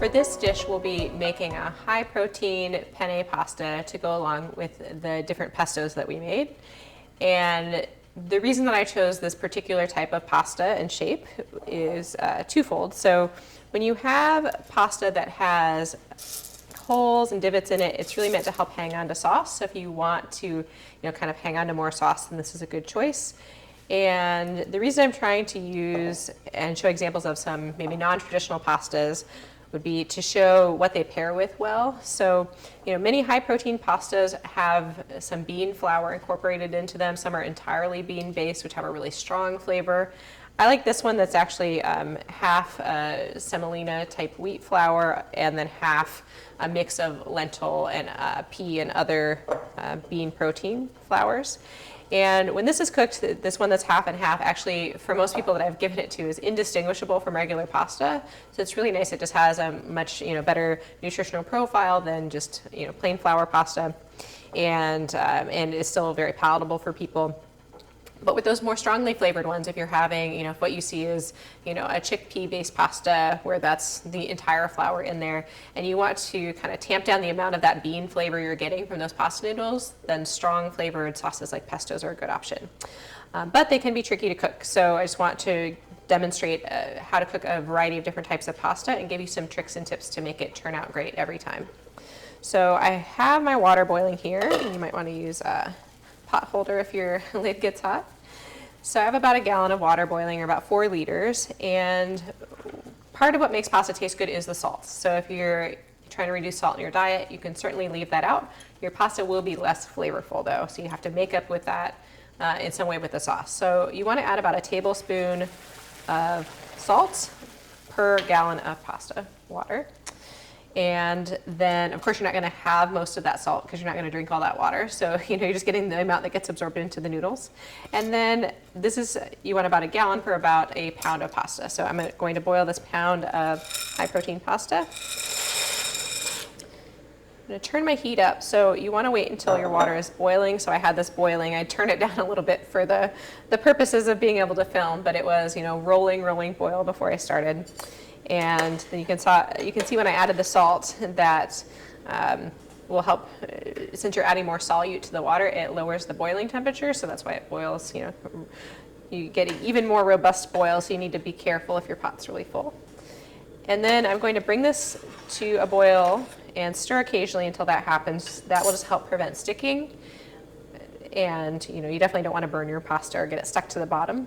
For this dish, we'll be making a high protein penne pasta to go along with the different pestos that we made. And the reason that I chose this particular type of pasta and shape is twofold. So when you have pasta that has holes and divots in it, it's really meant to help hang on to sauce. So if you want to, kind of hang on to more sauce, then this is a good choice. And the reason I'm trying to use and show examples of some maybe non-traditional pastas would be to show what they pair with well. So, many high protein pastas have some bean flour incorporated into them. Some are entirely bean based, which have a really strong flavor. I like this one that's actually half semolina type wheat flour and then half a mix of lentil and pea and other bean protein flours. And when this is cooked, this one that's half and half, actually, for most people that I've given it to, is indistinguishable from regular pasta. So it's really nice. It just has a much better nutritional profile than just plain flour pasta, and is still very palatable for people. But with those more strongly flavored ones, if you're having, if what you see is, a chickpea-based pasta where that's the entire flour in there, and you want to kind of tamp down the amount of that bean flavor you're getting from those pasta noodles, then strong flavored sauces like pestos are a good option. But they can be tricky to cook, so I just want to demonstrate how to cook a variety of different types of pasta and give you some tricks and tips to make it turn out great every time. So I have my water boiling here. You might want to use pot holder if your lid gets hot. So I have about a gallon of water boiling, or about 4 liters, and part of what makes pasta taste good is the salt. So if you're trying to reduce salt in your diet, you can certainly leave that out. Your pasta will be less flavorful though, so you have to make up with that in some way with the sauce. So you want to add about a tablespoon of salt per gallon of pasta water. And then, of course, you're not going to have most of that salt because you're not going to drink all that water. So, you're just getting the amount that gets absorbed into the noodles. And then you want about a gallon for about a pound of pasta. So I'm going to boil this pound of high protein pasta. I'm going to turn my heat up. So you want to wait until your water is boiling. So I had this boiling. I turned it down a little bit for the purposes of being able to film, but it was, rolling boil before I started. And then you can see when I added the salt that will help, since you're adding more solute to the water, it lowers the boiling temperature, so that's why it boils, you get an even more robust boil, so you need to be careful if your pot's really full. And then I'm going to bring this to a boil and stir occasionally until that happens. That will just help prevent sticking, and you definitely don't want to burn your pasta or get it stuck to the bottom.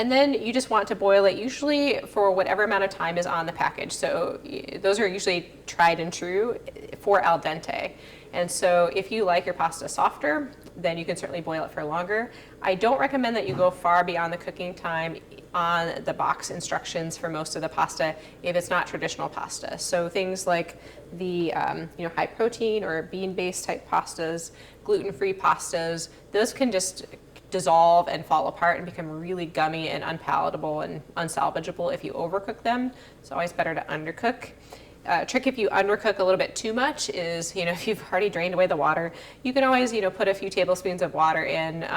And then you just want to boil it usually for whatever amount of time is on the package. So those are usually tried and true for al dente. And so if you like your pasta softer, then you can certainly boil it for longer. I don't recommend that you go far beyond the cooking time on the box instructions for most of the pasta if it's not traditional pasta. So things like the high protein or bean-based type pastas, gluten-free pastas, those can just dissolve and fall apart and become really gummy and unpalatable and unsalvageable if you overcook them. It's always better to undercook. Trick if you undercook a little bit too much is, if you've already drained away the water, you can always, put a few tablespoons of water in,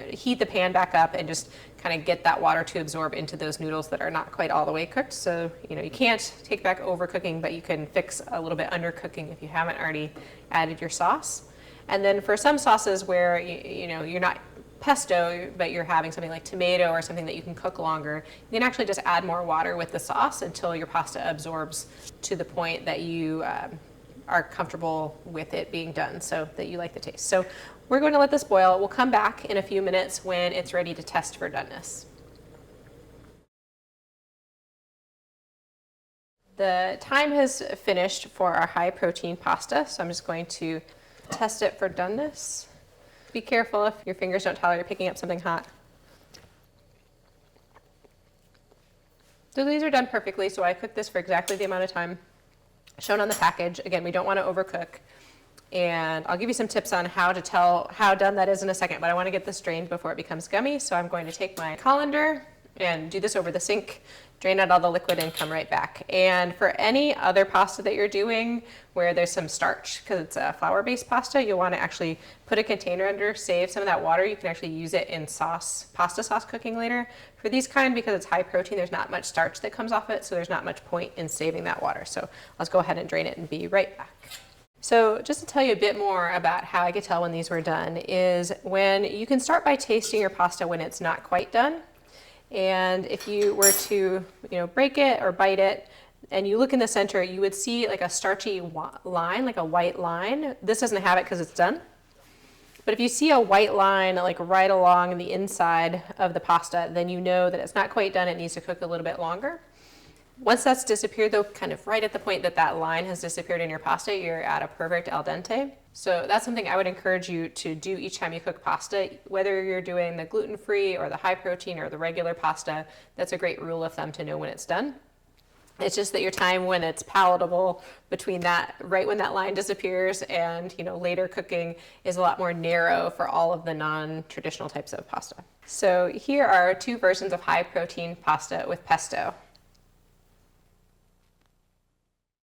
heat the pan back up and just kind of get that water to absorb into those noodles that are not quite all the way cooked. So, you can't take back overcooking, but you can fix a little bit undercooking if you haven't already added your sauce. And then for some sauces where, you're not pesto, but you're having something like tomato or something that you can cook longer, you can actually just add more water with the sauce until your pasta absorbs to the point that you are comfortable with it being done, so that you like the taste. So we're going to let this boil. We'll come back in a few minutes when it's ready to test for doneness. The time has finished for our high protein pasta, so I'm just going to test it for doneness. Be careful if your fingers don't tolerate picking up something hot. So these are done perfectly, so I cooked this for exactly the amount of time shown on the package. Again, we don't want to overcook. And I'll give you some tips on how to tell how done that is in a second, but I want to get this drained before it becomes gummy. So I'm going to take my colander and do this over the sink, drain out all the liquid and come right back. And for any other pasta that you're doing where there's some starch, because it's a flour-based pasta, you'll want to actually put a container under, save some of that water. You can actually use it in sauce, pasta sauce cooking later. For these kind, because it's high protein, there's not much starch that comes off it, so there's not much point in saving that water. So let's go ahead and drain it and be right back. So just to tell you a bit more about how I could tell when these were done is when you can start by tasting your pasta when it's not quite done. And if you were to, break it or bite it, and you look in the center, you would see like a starchy line, like a white line. This doesn't have it because it's done. But if you see a white line like right along the inside of the pasta, then you know that it's not quite done. It needs to cook a little bit longer. Once that's disappeared though, kind of right at the point that that line has disappeared in your pasta, you're at a perfect al dente. So that's something I would encourage you to do each time you cook pasta, whether you're doing the gluten-free or the high protein or the regular pasta. That's a great rule of thumb to know when it's done. It's just that your time when it's palatable between that, right when that line disappears and later cooking is a lot more narrow for all of the non-traditional types of pasta. So here are two versions of high protein pasta with pesto.